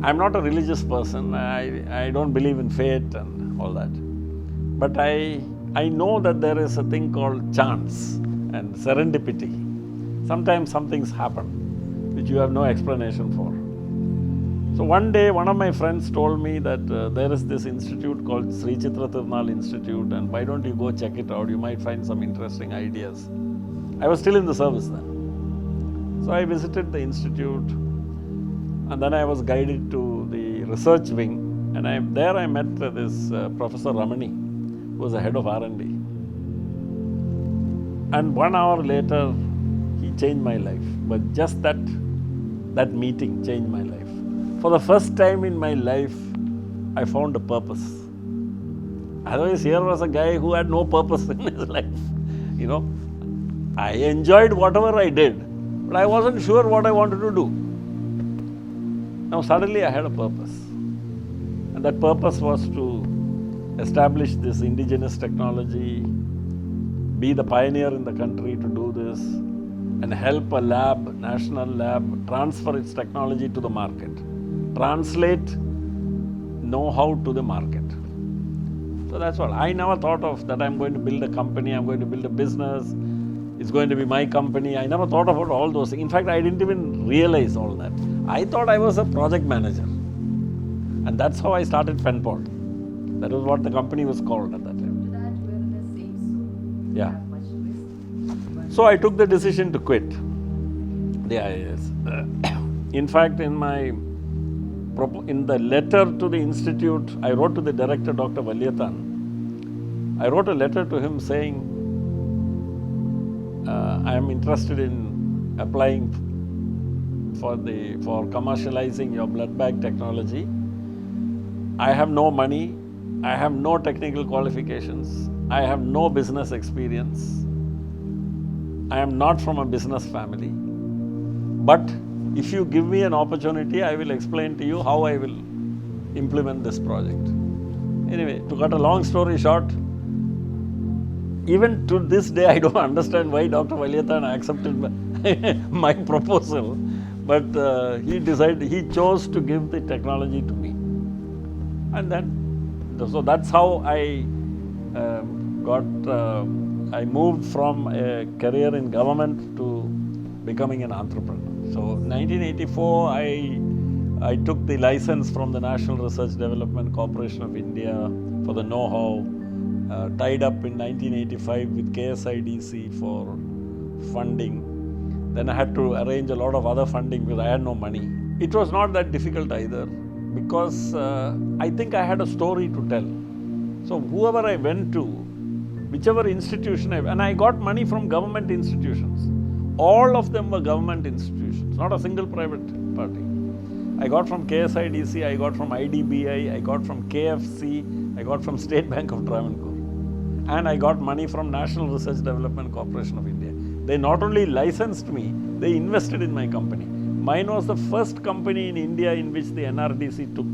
I'm not a religious person. I don't believe in fate and all that. But I know that there is a thing called chance and serendipity. Sometimes some things happen which you have no explanation for. So one day, one of my friends told me that there is this institute called Chitra Tirunal Institute, and why don't you go check it out? You might find some interesting ideas. I was still in the service then. So I visited the institute, and then I was guided to the research wing, and there I met this Professor Ramani, who was the head of R&D. And 1 hour later, he changed my life. But just that meeting changed my life. For the first time in my life, I found a purpose. Otherwise, here was a guy who had no purpose in his life. You know, I enjoyed whatever I did, but I wasn't sure what I wanted to do. Now suddenly I had a purpose. And that purpose was to establish this indigenous technology, be the pioneer in the country to do this, and help a lab, national lab, transfer its technology to the market. Translate know-how to the market. So that's what. I never thought of that I'm going to build a company, I'm going to build a business, it's going to be my company. I never thought about all those things. In fact, I didn't even realize all that. I thought I was a project manager. And that's how I started Penpol. That was what the company was called at that time. That were the same, so yeah. have much risk. So I took the decision to quit the IAS. In fact, in the letter to the institute, I wrote to the director, Dr. Valyathan. I wrote a letter to him saying, I am interested in applying for commercializing your blood bag technology. I have no money, I have no technical qualifications, I have no business experience, I am not from a business family, but if you give me an opportunity, I will explain to you how I will implement this project. Anyway, to cut a long story short, even to this day, I don't understand why Dr. Valyathan accepted my proposal, but he chose to give the technology to me. And then, so that's how I I moved from a career in government to becoming an entrepreneur. So 1984, I took the license from the National Research Development Corporation of India for the know-how, tied up in 1985 with KSIDC for funding. Then I had to arrange a lot of other funding because I had no money. It was not that difficult either because I think I had a story to tell. So whoever I went to, whichever institution and I got money from government institutions. All of them were government institutions, not a single private party. I got from KSIDC, I got from IDBI, I got from KFC, I got from State Bank of Travancore. And I got money from National Research Development Corporation of India. They not only licensed me, they invested in my company. Mine was the first company in India in which the NRDC took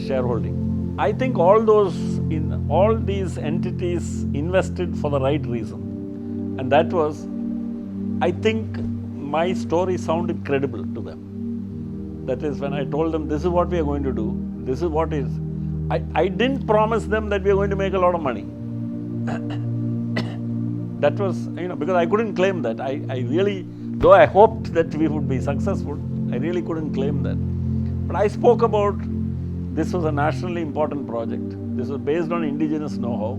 shareholding. I think all these entities invested for the right reason. And that was, I think my story sounded credible to them. That is, when I told them, this is what we are going to do, this is what is. I didn't promise them that we are going to make a lot of money. That was, because I couldn't claim that. I really, though I hoped that we would be successful, I really couldn't claim that. But I spoke about this was a nationally important project. This was based on indigenous know-how.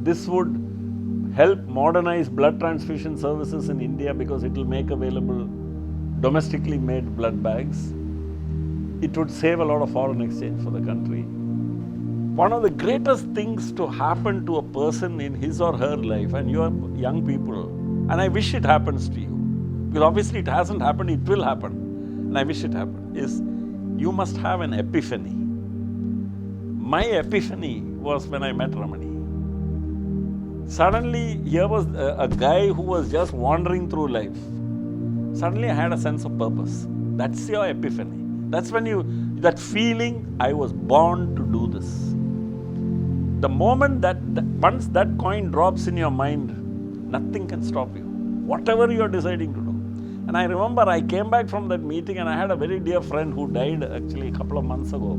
This would help modernize blood transfusion services in India because it will make available domestically made blood bags. It would save a lot of foreign exchange for the country. One of the greatest things to happen to a person in his or her life, and you are young people, and I wish it happens to you, because obviously it hasn't happened, it will happen, and I wish it happened, is you must have an epiphany. My epiphany was when I met Ramani. Suddenly, here was a guy who was just wandering through life. Suddenly, I had a sense of purpose. That's your epiphany. That's when that feeling, I was born to do this. The moment once that coin drops in your mind, nothing can stop you. Whatever you are deciding to do. And I remember I came back from that meeting and I had a very dear friend who died actually a couple of months ago.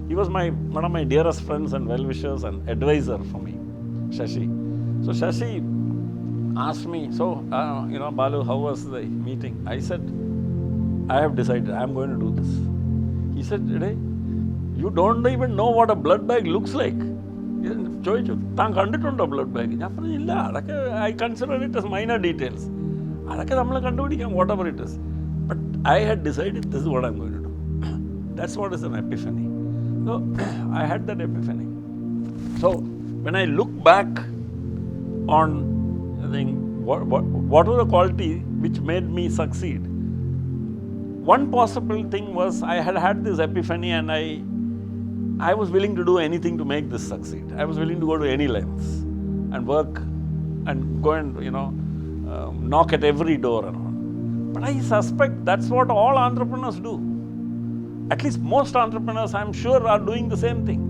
He was one of my dearest friends and well-wishers and advisor for me, Shashi. So Shashi asked me, Balu, how was the meeting? I said, I have decided I am going to do this. He said, "Today, you don't even know what a blood bag looks like." ചോദിച്ചു താൻ കണ്ടിട്ടുണ്ടോ blood bag? ഞാൻ പറഞ്ഞു ഇല്ല, അതൊക്കെ I consider it as minor details. അതൊക്കെ നമ്മൾ കണ്ടുപിടിക്കാം, whatever it is. But I had decided this is what I'm going to do. That's what is an epiphany. So I had that epiphany. So when I look back on I think what was the quality which made me succeed, one possible thing was I had this epiphany and I was willing to do anything to make this succeed. I was willing to go to any lengths and work and go and knock at every door and all. But I suspect that's what all entrepreneurs do. At least most entrepreneurs, I'm sure, are doing the same thing.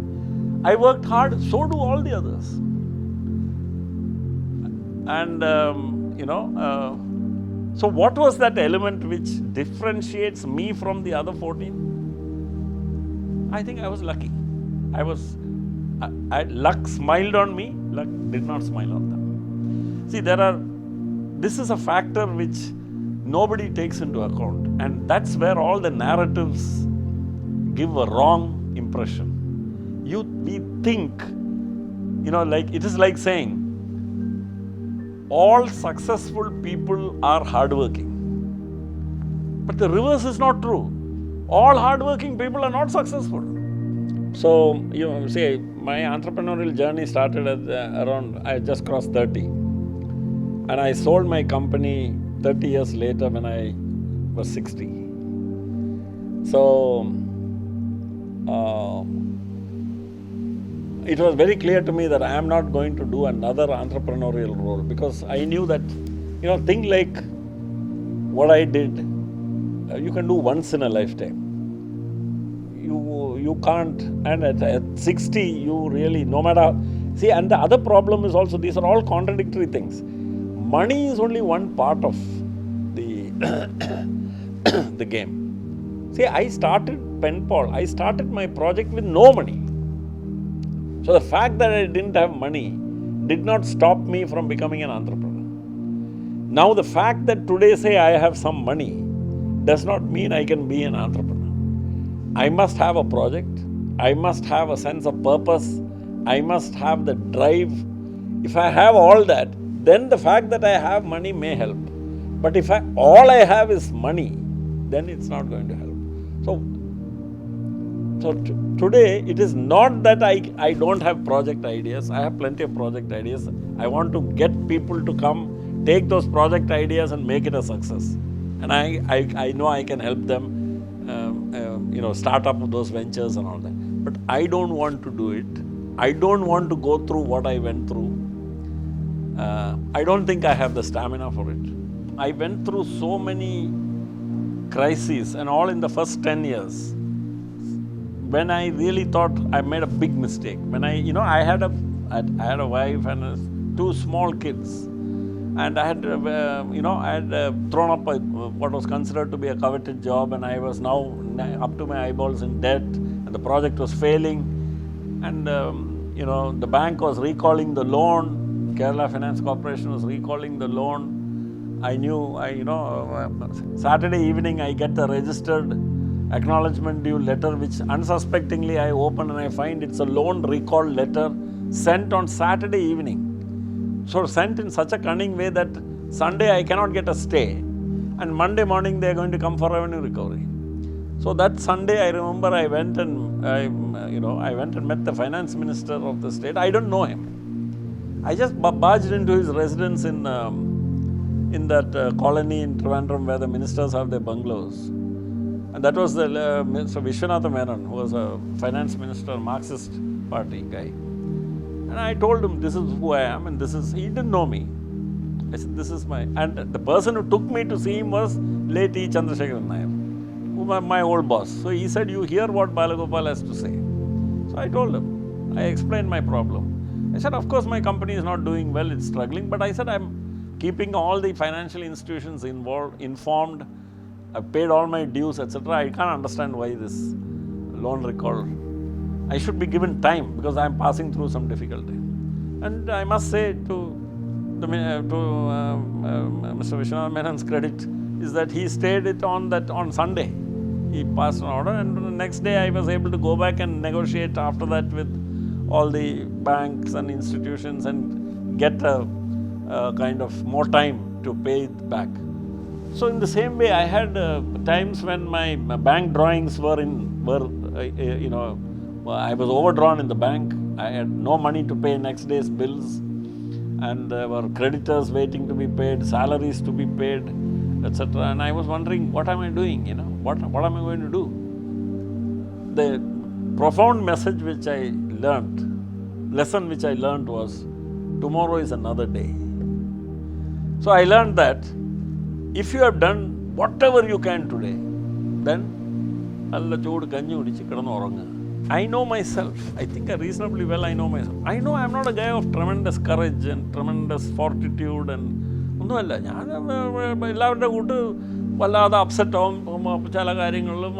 I worked hard, so do all the others. And so what was that element which differentiates me from the other 14? I think I was lucky. Luck smiled on me, luck did not smile on them. See, this is a factor which nobody takes into account, and that's where all the narratives give a wrong impression. We think, like it is like saying, all successful people are hardworking. But the reverse is not true. All hardworking people are not successful. So, see, my entrepreneurial journey started at around, I just crossed 30. And I sold my company 30 years later when I was 60. So, it was very clear to me that I am not going to do another entrepreneurial role, because I knew that, thing like what I did, you can do once in a lifetime. You can't, and at 60, you really, no matter, see, and the other problem is also, these are all contradictory things. Money is only one part of the game. See, I started Penpol, I started my project with no money. So the fact that I didn't have money did not stop me from becoming an entrepreneur. Now the fact that today say I have some money does not mean I can be an entrepreneur. I must have a project, I must have a sense of purpose, I must have the drive. If I have all that, then the fact that I have money may help. But if all I have is money, then it's not going to help. So today, it is not that I don't have project ideas. I have plenty of project ideas. I want to get people to come, take those project ideas and make it a success. And I know I can help them, start up those ventures and all that. But I don't want to do it. I don't want to go through what I went through. I don't think I have the stamina for it. I went through so many crises, and all in the first 10 years. When I really thought I made a big mistake. When I had a wife and 2 small kids, and I had thrown up what was considered to be a coveted job, and I was now up to my eyeballs in debt, and the project was failing, and the bank was recalling the loan. Kerala Finance Corporation was recalling the loan. I knew, Saturday evening I get the registered acknowledgement due letter, which unsuspectingly I open and I find it's a loan recall letter sent on Saturday evening. So sent in such a cunning way that Sunday I cannot get a stay, and Monday morning they are going to come for revenue recovery. So that Sunday I remember I went and met the finance minister of the state. I don't know him. I just barged into his residence in that colony in Trivandrum where the ministers have their bungalows. And that was the Mr. Vishwanatha Menon, who was a finance minister, Marxist party guy. And I told him, this is who I am, and he didn't know me. I said, this is and the person who took me to see him was late E. Chandrasekharan Nair, who was my old boss. So he said, you hear what Balagopal has to say. So I told him, I explained my problem. I said, of course my company is not doing well, it's struggling, but I said, keeping all the financial institutions informed. I've paid all my dues, etc. I can't understand why this loan recall. I should be given time because I'm passing through some difficulty. And I must say to Mr. Vishwanath Menon's credit is that he stayed it on Sunday. He passed an order, and the next day I was able to go back and negotiate after that with all the banks and institutions and get a kind of more time to pay it back. So in the same way, I had times when my bank drawings were I was overdrawn in the bank. I had no money to pay next day's bills, and there were creditors waiting to be paid, salaries to be paid, etc. And I was wondering, what am I doing? What am I going to do? The profound message which I lesson which I learned was, tomorrow is another day. So I learned that if you have done whatever you can today, then I know myself. I think reasonably well I know myself. I know I'm not a guy of tremendous courage and tremendous fortitude and ഒന്നുമല്ല. ഞാൻ എല്ലാവരുടെ കൂട്ട് വല്ലാതെ upset ആവും ചില കാര്യങ്ങളിലും.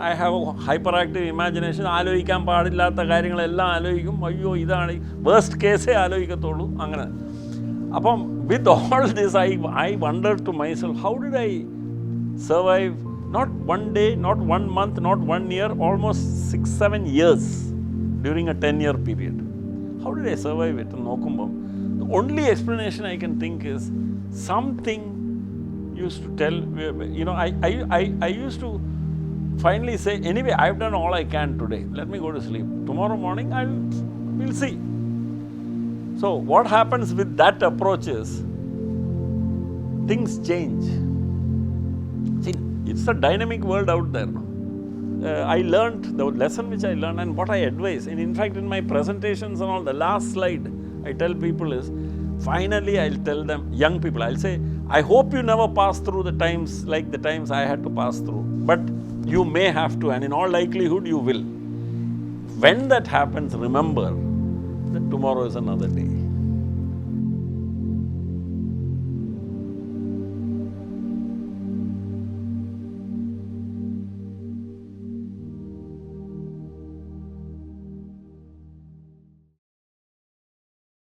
I have hyper active imagination. ആലോചിക്കാൻ പാടില്ലാത്ത കാര്യങ്ങളെല്ലാം ആലോചിക്കും. അയ്യോ ഇതാണ് വേസ്റ്റ് കേസേ ആലോചിക്കത്തുള്ളൂ. അങ്ങനെ. അപ്പം with all this I wondered to myself, how did I survive not one day, not 1 month, not 1 year, almost 6-7 years during a 10-year period? How did I survive it? The only explanation I can think is something used to tell, I used to finally say, anyway, I've done all I can today. Let me go to sleep. Tomorrow morning we'll see. So what happens with that approach is, things change. See, it's a dynamic world out there. I learned the lesson which I learned and what I advise. And in fact, in my presentations and all, the last slide I tell people is, finally I'll tell them, young people, I'll say, I hope you never pass through the times like the times I had to pass through. But you may have to, and in all likelihood you will. When that happens, remember that tomorrow is another day.